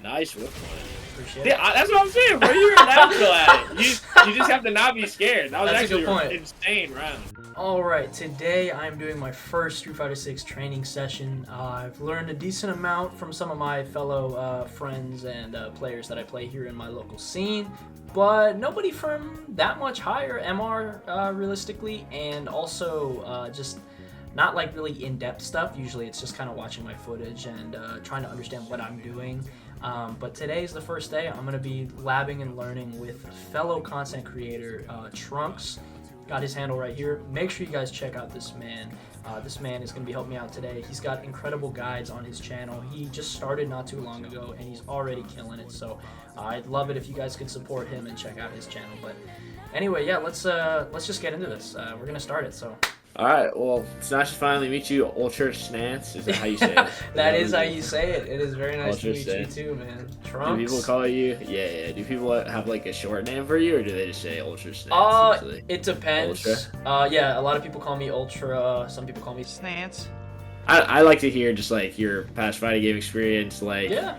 Nice whip one. Appreciate Yeah, it. that's what I'm saying, bro. You're natural at it. You just have to not be scared. That was That's a actually good point. an insane round. Alright, today I'm doing my first Street Fighter 6 training session. I've learned a decent amount from some of my fellow friends and players that I play here in my local scene, but nobody from that much higher MR realistically, and also just not like really in-depth stuff. Usually it's just kind of watching my footage and trying to understand what I'm doing. But today's the first day. I'm going to be labbing and learning with fellow content creator Trunks. Got his handle right here. Make sure you guys check out this man. This man is going to be helping me out today. He's got incredible guides on his channel. He just started not too long ago, and he's already killing it. So I'd love it if you guys could support him and check out his channel. But anyway, yeah, let's just get into this. We're going to start it. So. All right, well, it's nice to finally meet you, Ultra Snance. Is that how you say it? That is how you say it. It is very nice Ultra to meet Snance. you too, man. Do Trunks. people call you? Yeah. Do people have like a short name for you, or do they just say Ultra Snance usually? It depends. Yeah, a lot of people call me Ultra. Some people call me Snance. I like to hear just like your past fighting game experience, like Yeah.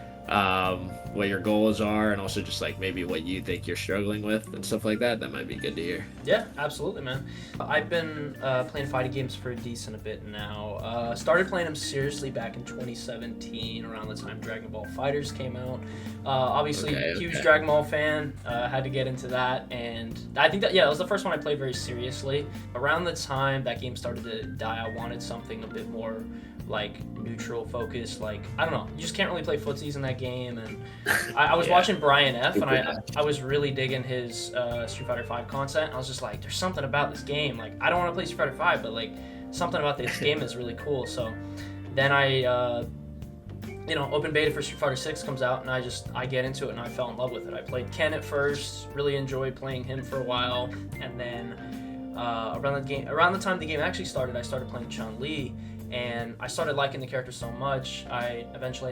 what your goals are, and also just like maybe what you think you're struggling with and stuff like that. That might be good to hear. Yeah, absolutely, man. I've been playing fighting games for a decent a bit now. Started playing them seriously back in 2017, around the time Dragon Ball FighterZ came out. Obviously, huge Dragon Ball fan. Had to get into that, and I think that, yeah, it was the first one I played very seriously. Around the time that game started to die, I wanted something a bit more like neutral focus. Like, I don't know, you just can't really play footsies in that game. And I was watching Brian F, and I was really digging his Street Fighter 5 content. I was just like, there's something about this game. Like, I don't want to play Street Fighter 5, but like something about this game is really cool. So then I open beta for Street Fighter 6 comes out, and I get into it, and I fell in love with it. I played Ken at first, really enjoyed playing him for a while, and then around the time the game actually started, I started playing Chun-Li. And I started liking the character so much, I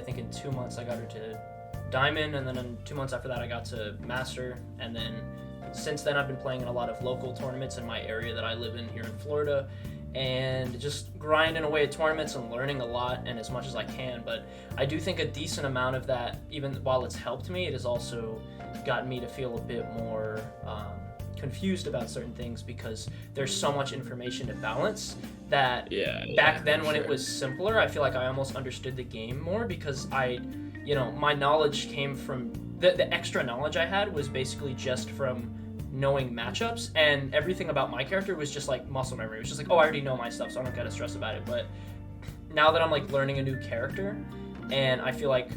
think in 2 months I got her to Diamond, and then in 2 months after that I got to Master, and then since then I've been playing in a lot of local tournaments in my area that I live in here in Florida, and just grinding away at tournaments and learning a lot and as much as I can. But I do think a decent amount of that, even while it's helped me, it has also gotten me to feel a bit more confused about certain things, because there's so much information to balance that back then when it was simpler, I feel like I almost understood the game more, because my knowledge came from the extra knowledge I had was basically just from knowing matchups, and everything about my character was just like muscle memory. It was just like, oh, I already know my stuff, so I don't gotta stress about it. But now that I'm like learning a new character, and I feel like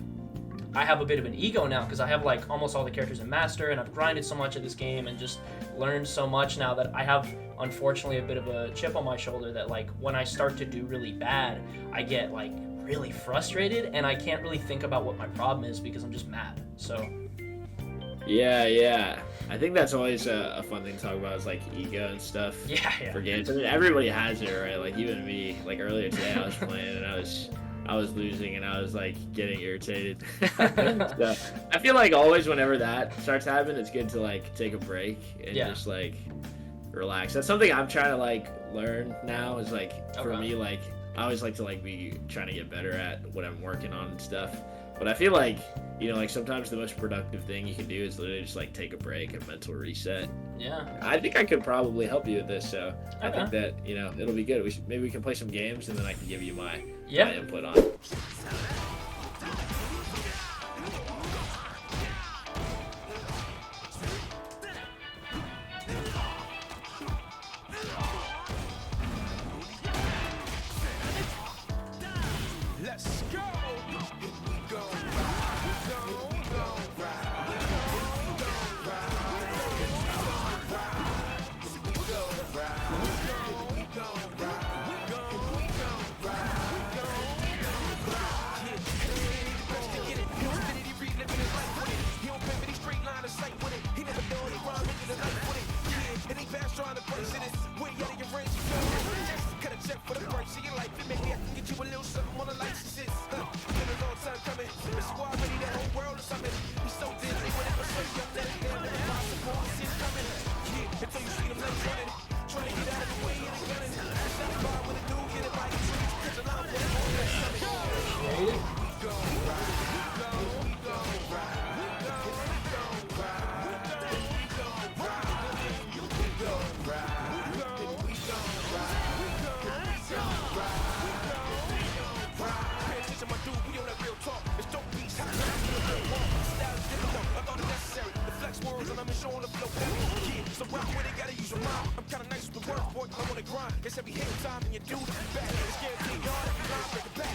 I have a bit of an ego now, because I have like almost all the characters in Master, and I've grinded so much at this game and just learned so much now that I have, unfortunately, a bit of a chip on my shoulder that like when I start to do really bad, I get like really frustrated, and I can't really think about what my problem is because I'm just mad. So yeah, I think that's always a fun thing to talk about, is like ego and stuff. Yeah. For games. I mean, everybody has it, right? Like even me. Like earlier today, I was playing and I was losing, and I was like getting irritated. So, I feel like always whenever that starts happening, it's good to like take a break and just like relax. That's something I'm trying to like learn now, is like for me, like I always like to like be trying to get better at what I'm working on and stuff. But I feel like, like sometimes the most productive thing you can do is literally just like take a break and mental reset. Yeah. I think I could probably help you with this, so I think that, it'll be good. Maybe we can play some games, and then I can give you my input on it. Let's go! the grind. It's every hit time and you do the back. It's guaranteed yard every line break the back.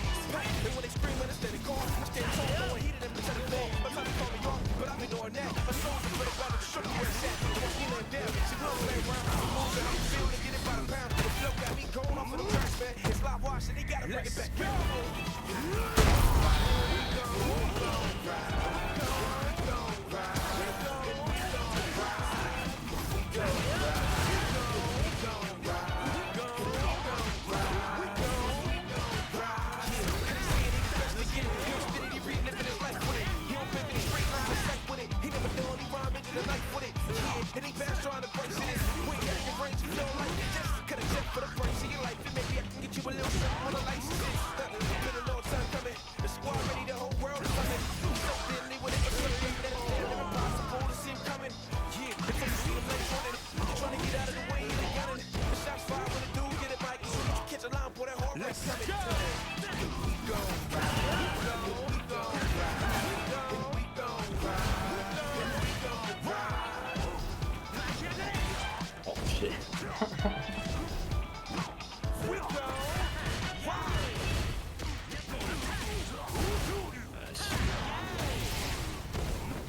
And when they scream, understand it gone. I stand tall, going heated and pretend it's all. My time to call me off, but I've been doing that. My soul's a little better to show you where it's at. And once we land down, she will play around. I'm moving, I'm feeling to get it by the pound. The flow got me going off of the tracks, man. It's live watch and they gotta bring it back. And he fast trying to break shit. We got your brains, you feel like you just cut a check for the price of your life. And maybe I can get you a little something on the license. Been a long time coming. The squad ready, the whole world is coming. So thinly with it, it's something that is never impossible to see him coming. Yeah, until you see the legs running. Trying to get out of the way, and they got it. The shots fired when the dude get it back. So you can catch a line, boy, that hard race coming. We go, we go, we go, Shit.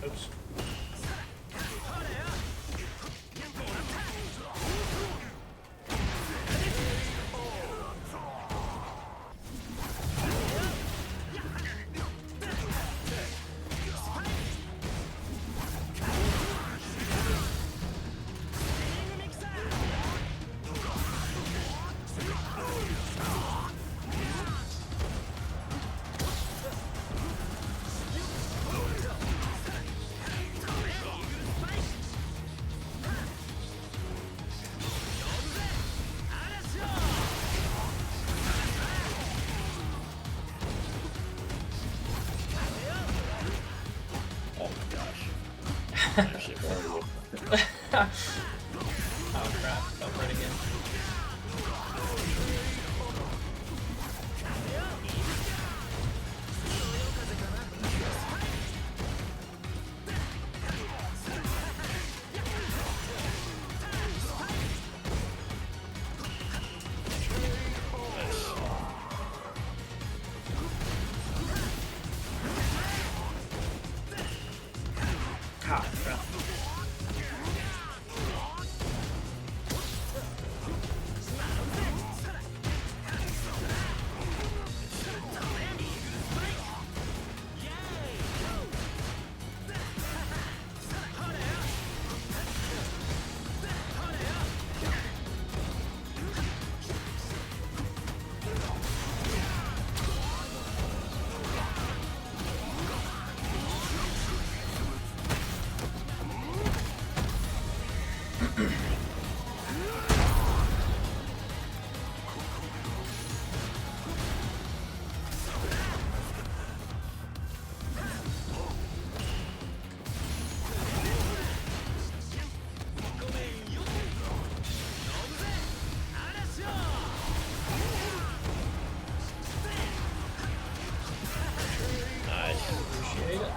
Oops. That shit horrible. Oh crap, fell right again. Ah, crap. Appreciate it.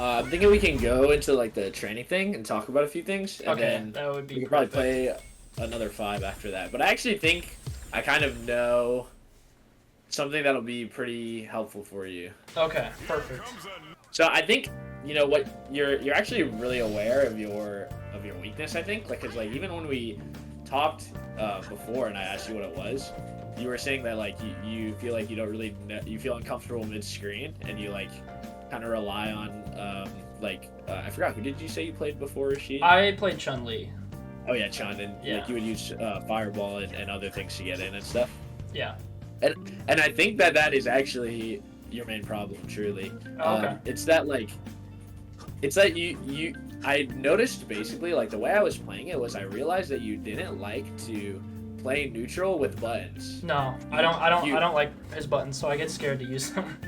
I'm thinking we can go into like the training thing and talk about a few things, and Okay, then that would be we could probably perfect. play another 5 after that. But I actually think I kind of know something that'll be pretty helpful for you. Okay, perfect. So I think you know what you're actually really aware of your weakness. I think like because like even when we talked before and I asked you what it was, you were saying that like you feel like you don't really you feel uncomfortable mid screen and you like kind of rely on I forgot, who did you say you played before, Rashid? I played Chun-Li. Oh yeah, Chun, and like you would use Fireball and other things to get in and stuff. Yeah. And I think that is actually your main problem, truly. Okay. It's that I noticed basically like the way I was playing it was I realized that you didn't like to play neutral with buttons. No, I don't like his buttons, so I get scared to use them.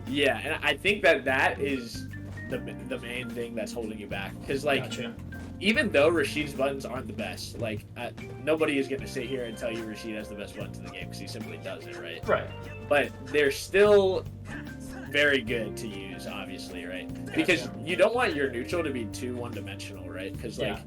Yeah, and I think that is the main thing that's holding you back, because like Gotcha. even though Rashid's buttons aren't the best, like nobody is going to sit here and tell you Rashid has the best buttons in the game, because he simply doesn't, right? Right. But they're still very good to use, obviously, right? Gotcha. Because you don't want your neutral to be too one-dimensional, right? Because like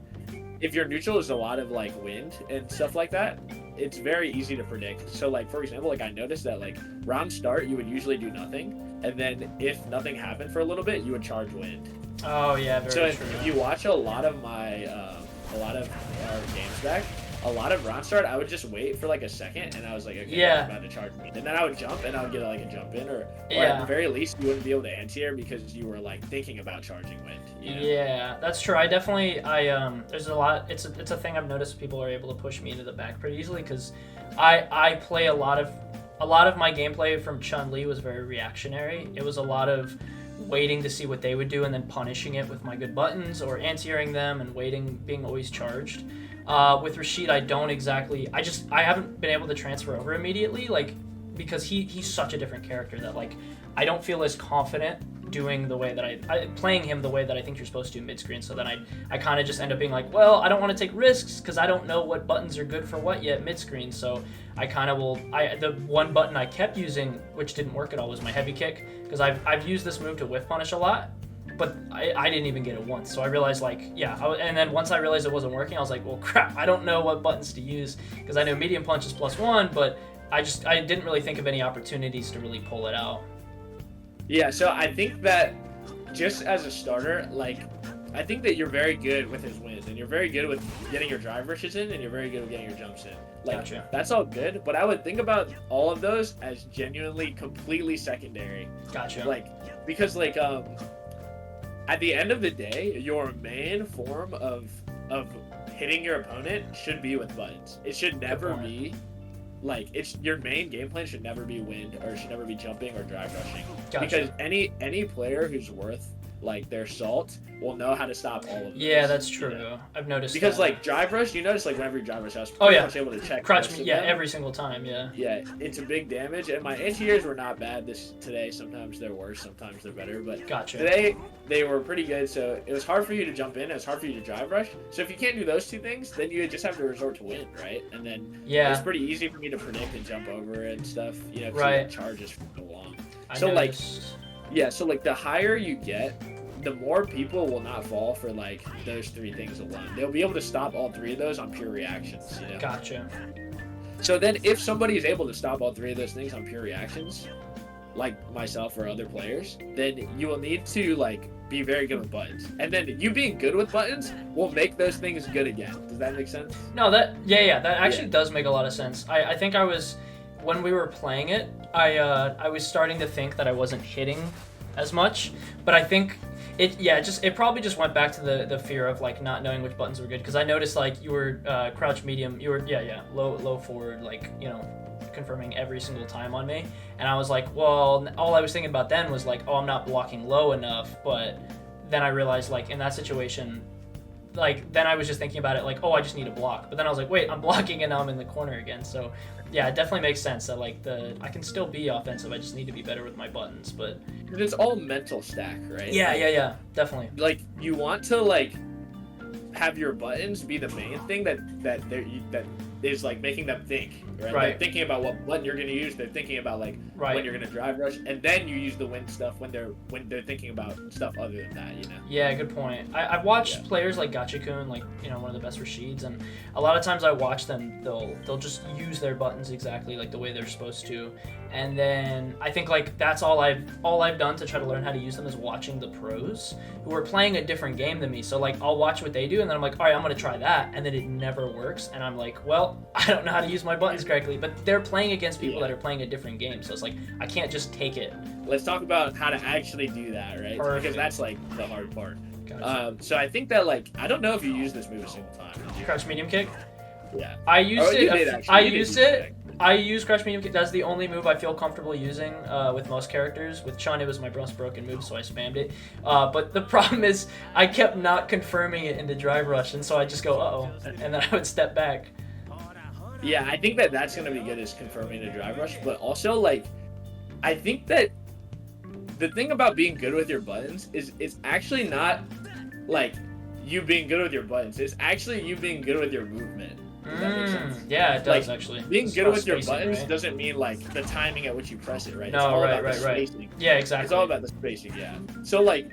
if your neutral is a lot of like wind and stuff like that, it's very easy to predict. So like, for example, like I noticed that like round start you would usually do nothing, and then if nothing happened for a little bit, you would charge wind. Oh yeah, very true. So if you watch a lot of our games back, a lot of round start, I would just wait for like a second, and I was like, okay, I'm about to charge wind, and then I would jump, and I would get like a jump in, or at the very least, you wouldn't be able to anti-air because you were like thinking about charging wind. You know? Yeah, that's true. There's a lot. It's a thing I've noticed. People are able to push me into the back pretty easily because I play a lot of my gameplay from Chun-Li was very reactionary. It was a lot of waiting to see what they would do and then punishing it with my good buttons, or anti-airing them and waiting, being always charged. With Rashid, I haven't been able to transfer over immediately, like, because he's such a different character that like I don't feel as confident doing the way that I playing him the way that I think you're supposed to mid-screen. So then I kind of just end up being like, well, I don't want to take risks because I don't know what buttons are good for what yet mid-screen. So I kind of the one button I kept using, which didn't work at all, was my heavy kick, because I've used this move to whiff punish a lot, but I didn't even get it once. So I realized and then once I realized it wasn't working, I was like, well, crap, I don't know what buttons to use, because I know medium punch is +1, but I didn't really think of any opportunities to really pull it out. Yeah, so I think that just as a starter, like, I think that you're very good with his wins, and you're very good with getting your drive rushes in, and you're very good with getting your jumps in. Like, Gotcha. That's all good, but I would think about all of those as genuinely completely secondary. Gotcha. Like, because like at the end of the day, your main form of hitting your opponent should be with buttons. It should never be like, it's your main game plan should never be wind, or should never be jumping or drive rushing. Gotcha. Because any player who's worth like their salt will know how to stop all of them. Yeah, that's true. You know? I've noticed because that. like drive rush, you notice like whenever you drive rush, I was pretty much able to check crouch me, them. every single time. Yeah, it's a big damage, and my anti-airs were not bad today. Sometimes they're worse, sometimes they're better, but Gotcha. Today they were pretty good. So it was hard for you to jump in, it was hard for you to drive rush. So if you can't do those two things, then you just have to resort to wind, right? And then it's pretty easy for me to predict and jump over and stuff, you know, because the charges for so long. So like the higher you get, the more people will not fall for like those three things alone. They'll be able to stop all three of those on pure reactions, you know? Gotcha. So then if somebody is able to stop all three of those things on pure reactions, like myself or other players, then you will need to like be very good with buttons. And then you being good with buttons will make those things good again. Does that make sense? No, that actually does make a lot of sense. I think when we were playing it, I was starting to think that I wasn't hitting as much, but I think it probably just went back to the fear of like not knowing which buttons were good, because I noticed like you were crouch medium, you were low forward, like, you know, confirming every single time on me, and I was like, well, all I was thinking about then was like, oh, I'm not blocking low enough. But then I realized like in that situation, like then I was just thinking about it like, oh, I just need a block, but then I was like, wait, I'm blocking and now I'm in the corner again. So yeah, it definitely makes sense that like I can still be offensive, I just need to be better with my buttons. But it's all mental stack, right? Yeah, definitely. Like you want to like have your buttons be the main thing that is like making them think, right? They're thinking about what button you're going to use. They're thinking about like when you're going to drive rush, and then you use the wind stuff when they're thinking about stuff other than that, you know? Yeah, good point. I've watched players like Gachikun, like, you know, one of the best Rashids, and a lot of times I watch them, they'll just use their buttons exactly like the way they're supposed to. And then I think like that's all I've done to try to learn how to use them is watching the pros who are playing a different game than me. So like I'll watch what they do, and then I'm like, all right, I'm gonna try that, and then it never works, and I'm like, well, well, I don't know how to use my buttons correctly, but they're playing against people that are playing a different game, so it's like I can't just take it. Let's talk about how to actually do that, right? Perfect. Because that's like the hard part. Gotcha. So I think that like I don't know if you use this move a single time. Did you? Crouch medium kick. Yeah. I used you it. did, actually. I You did used use it. I use crouch medium kick. That's the only move I feel comfortable using with most characters. With Chun, it was my most broken move, so I spammed it. But the problem is, I kept not confirming it into drive rush, and so I just go, uh-oh, and then I would step back. Yeah, I think that that's gonna be good as confirming the drive rush, but also like, I think that the thing about being good with your buttons is it's actually not like you being good with your buttons. It's actually you being good with your movement. Does that make sense? Yeah, it does Like, actually. Being It's good about with your spacing, buttons right? doesn't mean like the timing at which you press it, right? No, it's all right, about right, the right. spacing. Yeah, exactly. It's all about the spacing, yeah. So like,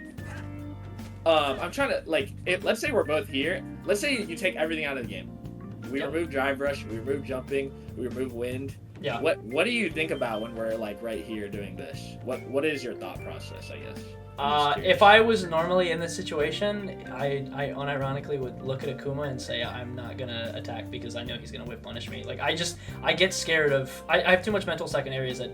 I'm trying to like, let's say we're both here. Let's say you take everything out of the game. We remove drive rush, we remove jumping, we remove wind. Yeah. What do you think about when we're like right here doing this? What is your thought process, I guess? If I was normally in this situation, I unironically would look at Akuma and say I'm not gonna attack because I know he's gonna whip punish me. Like I get scared of. I have too much mental second areas that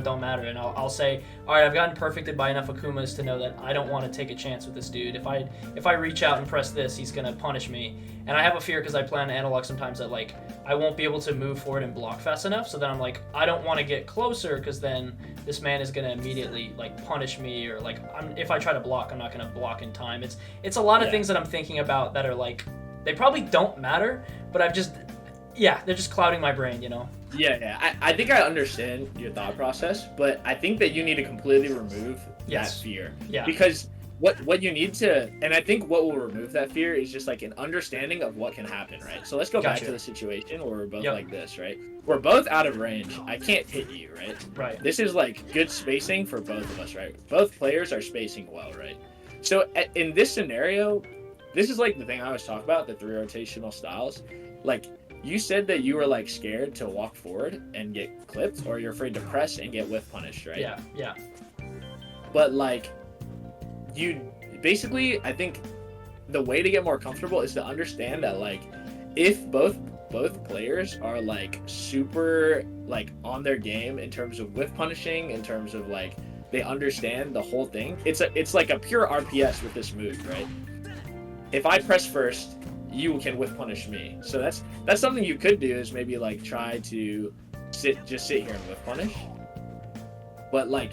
don't matter, and I'll say, all right, I've gotten perfected by enough Akumas to know that I don't want to take a chance with this dude. If I reach out and press this, he's gonna punish me, and I have a fear because I play on analog sometimes that like I won't be able to move forward and block fast enough. So then I'm like, I don't want to get closer because then this man is gonna immediately like punish me, or like if I try to block, I'm not gonna block in time. It's a lot of things that I'm thinking about that are like they probably don't matter, but they're just clouding my brain, Yeah. I think I understand your thought process, but I think that you need to completely remove that fear. Yeah. Because what you need to, and I think what will remove that fear is just like an understanding of what can happen, right? So let's go back to the situation where we're both like this, right? We're both out of range. I can't hit you, right? Right. This is like good spacing for both of us, right? Both players are spacing well, right? So in this scenario, this is like the thing I always talk about, the 3 rotational styles. Like, you said that you were like scared to walk forward and get clipped, or you're afraid to press and get whiff punished, right? Yeah. But like, you basically, I think the way to get more comfortable is to understand that like, if both players are like super like on their game in terms of whiff punishing, in terms of like they understand the whole thing. It's like a pure RPS with this move, right? If I press first, you can whiff punish me. So that's something you could do, is maybe like try to sit here and whiff punish. But like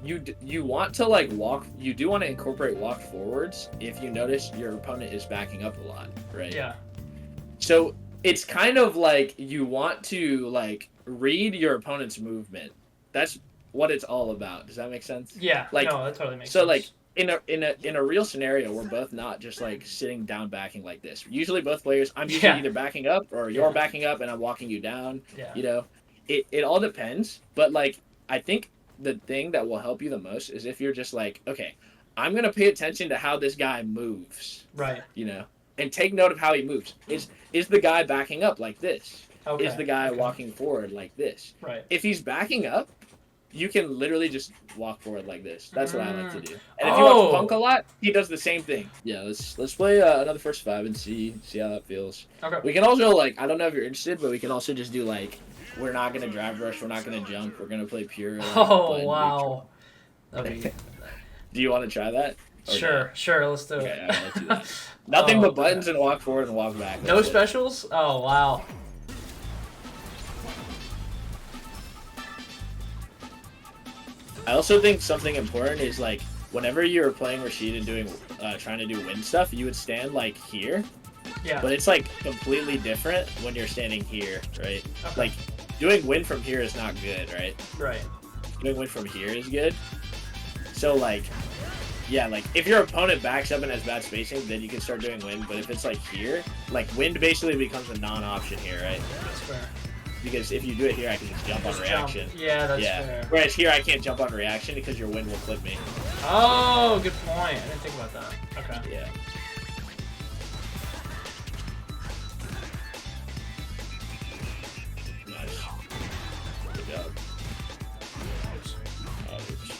you want to like walk, you do want to incorporate walk forwards if you notice your opponent is backing up a lot, right? Yeah. So it's kind of like you want to like read your opponent's movement. That's what it's all about. Does that make sense? Yeah. Like, no, that totally makes so sense. like in a real scenario, we're both not just like sitting down backing like this. Usually both players, I'm usually either backing up or you're backing up and I'm walking you down. Yeah. It all depends. But like, I think the thing that will help you the most is if you're just like, okay, I'm going to pay attention to how this guy moves. Right. And take note of how he moves. Is the guy backing up like this? Okay. Is the guy walking forward like this? Right. If he's backing up, you can literally just walk forward like this. That's what I like to do. And if you watch Punk a lot, he does the same thing. Yeah, let's play another first 5 and see how that feels. Okay. We can also like, I don't know if you're interested, but we can also just do like, we're not gonna drive rush, we're not gonna jump, we're gonna play pure. Like, wow. Do you want to try that? Sure, let's do it. Okay, all right, let's do that. Nothing but buttons and walk forward and walk back. No specials? Oh wow. I also think something important is like, whenever you're playing Rashid and doing trying to do wind stuff, you would stand like here. Yeah. But it's like completely different when you're standing here, right? Okay. Like doing wind from here is not good, right? Right. Doing wind from here is good. So like, yeah, like if your opponent backs up and has bad spacing, then you can start doing wind. But if it's like here, like wind basically becomes a non-option here, right? That's fair. Because if you do it here, I can just jump on reaction. Yeah, that's fair. Whereas here, I can't jump on reaction because your wind will clip me. Oh, good point. I didn't think about that. Okay. Yeah. Nice. Good job. Oops. Oops.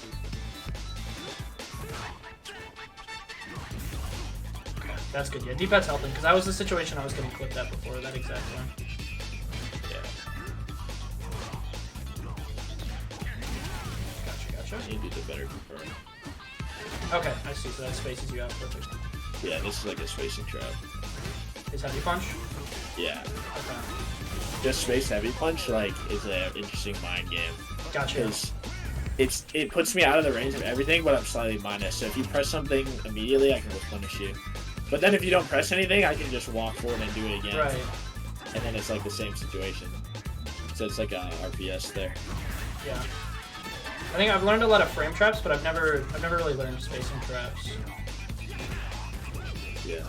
Okay, that's good. Yeah, D-pad's helping because that was the situation I was getting clipped at before, that exact one. You do the better confirm. Okay, I see. So that spaces you out perfect. Yeah, this is like a spacing trap. Is heavy punch? Yeah. Okay. Just space heavy punch like is an interesting mind game. Gotcha. Because it puts me out of the range of everything, but I'm slightly minus. So if you press something immediately, I can replenish you. But then if you don't press anything, I can just walk forward and do it again. Right. And then it's like the same situation. So it's like a RPS there. Yeah. I think I've learned a lot of frame traps, but I've never really learned spacing traps. Yeah.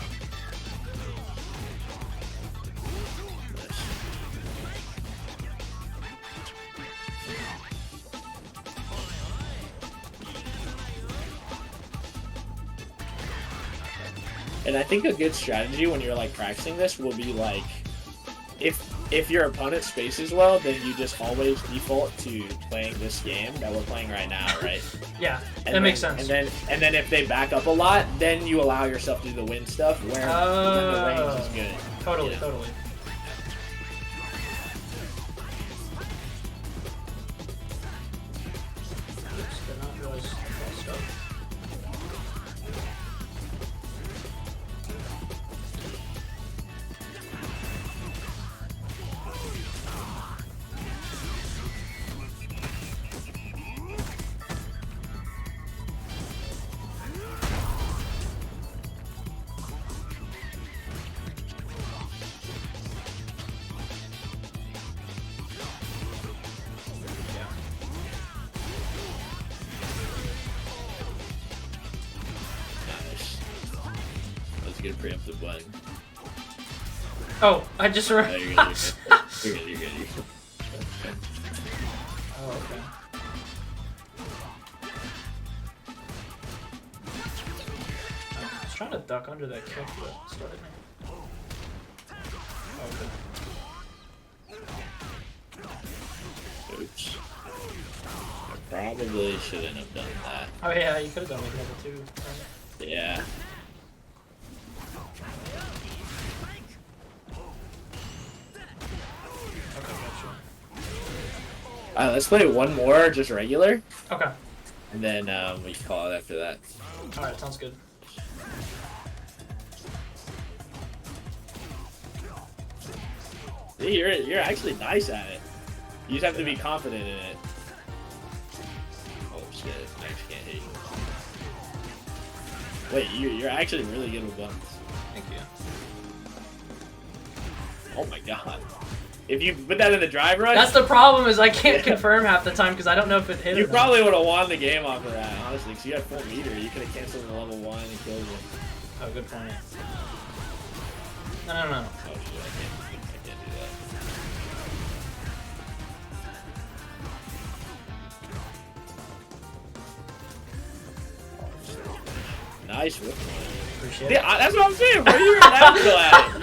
And I think a good strategy when you're like practicing this will be like, if your opponent spaces well, then you just always default to playing this game that we're playing right now, right? Yeah, that makes sense. And then if they back up a lot, then you allow yourself to do the win stuff where when the range is good. Totally, you know? totally. Oops, did not realize I crossed up. Nice. Let's get a preemptive button. Oh, I just No, remembered. you're good. You're good. You're good. You're good. Oh, okay. I was trying to duck under that kick, but it started me. Oh, okay. Oops. I probably shouldn't have done that. Oh yeah, you could have done like level 2. Right? Yeah. Okay, gotcha. Alright, let's play one more, just regular, Okay. and then we can call it after that. Alright, sounds good. See, you're actually nice at it. You just have to be confident in it. Oh shit, I actually can't hit you. Wait, you're actually really good with buttons. Thank you. Oh my god. If you put that in the drive run, That's the problem, is I can't confirm half the time because I don't know if it hit you or not. probably would have won the game off of that, honestly, because you had full meter. You could have canceled the level 1 and killed him. Oh, good point. No. Oh shit, I can't do that. Nice whip. Appreciate Yeah, it. that's what I'm saying, bro. You're natural at it.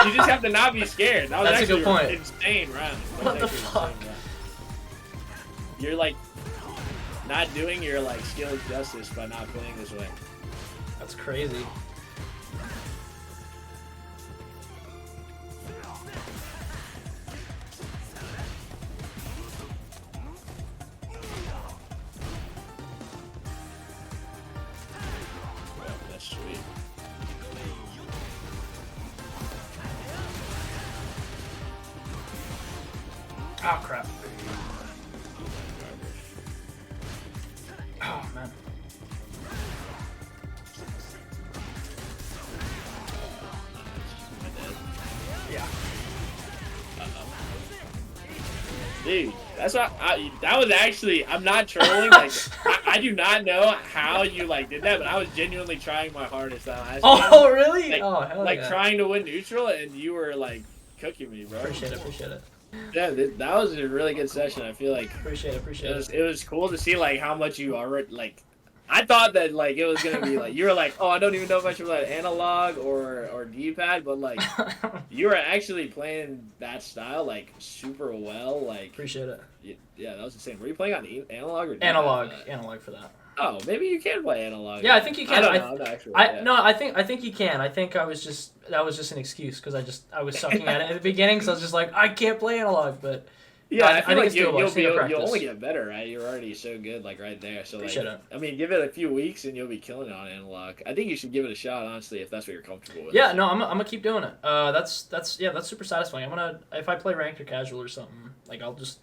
You just have to not be scared. That was That's a actually good point. an insane round. What the Actually an fuck? insane round. You're like not doing your like skill justice by not playing this way. That's crazy. Wow, that's sweet. Oh, crap. Oh, man. Yeah. Dude, that's what that was actually. I'm not trolling. Like, I do not know how you like did that, but I was genuinely trying my hardest that last Oh, game. really? Like, Oh, hell like yeah. trying to win neutral, and you were like cooking me, bro. Appreciate it. Yeah, that was a really good session. I feel like Appreciate it. it was cool to see like how much you are like. I thought that like it was gonna be like you were like, oh, I don't even know much about analog or D-pad, but like you were actually playing that style like super well. Like Appreciate it. yeah, that was insane. Were you playing on analog or D-pad? Analog for that. Oh, maybe you can play analog. Yeah, I think you can. I don't know. I'm not actually. Yeah. No, I think you can. I think that was just an excuse because I was sucking at it at the beginning, so I was just like, I can't play analog, but Yeah, I I feel think like it's doable. I've seen it you'll practice. only get better, right? You're already so good, like right there. So like, Appreciate it. I mean, give it a few weeks and you'll be killing it on analog. I think you should give it a shot, honestly, if that's what you're comfortable with. Yeah, no, I'm gonna keep doing it. That's super satisfying. I'm gonna if I play ranked or casual or something, like I'll just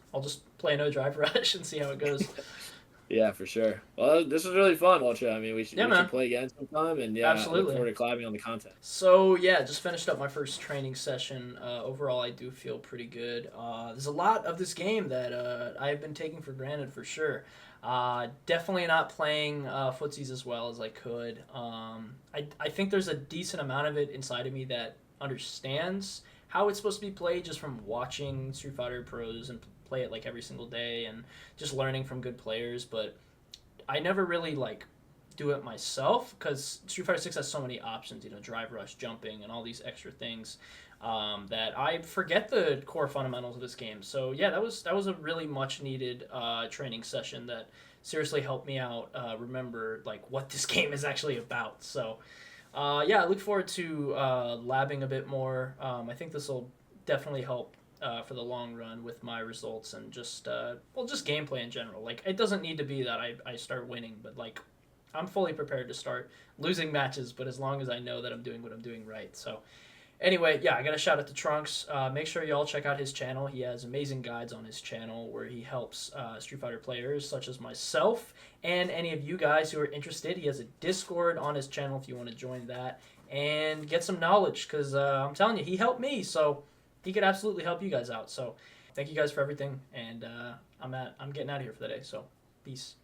play no drive rush and see how it goes. Yeah, for sure. Well, this was really fun, Ultra. I mean, we should play again sometime, and yeah, Absolutely. look forward to collabing on the content. So yeah, just finished up my first training session. Overall, I do feel pretty good. There's a lot of this game that I've been taking for granted for sure. Definitely not playing footsies as well as I could. I think there's a decent amount of it inside of me that understands how it's supposed to be played just from watching Street Fighter pros and play it like every single day and just learning from good players, but I never really like do it myself because Street Fighter 6 has so many options, drive rush, jumping, and all these extra things that I forget the core fundamentals of this game. So yeah, that was a really much needed training session that seriously helped me out remember like what this game is actually about. So yeah, I look forward to labbing a bit more. I think this will definitely help for the long run with my results and just gameplay in general. Like, it doesn't need to be that I start winning, but like I'm fully prepared to start losing matches, but as long as I know that I'm doing what I'm doing right. So anyway, yeah, I got to shout out to Trunks. Make sure you all check out his channel. He has amazing guides on his channel where he helps Street Fighter players such as myself and any of you guys who are interested. He has a Discord on his channel if you want to join that and get some knowledge, because I'm telling you, he helped me, so he could absolutely help you guys out. So thank you guys for everything, and I'm getting out of here for the day, so peace.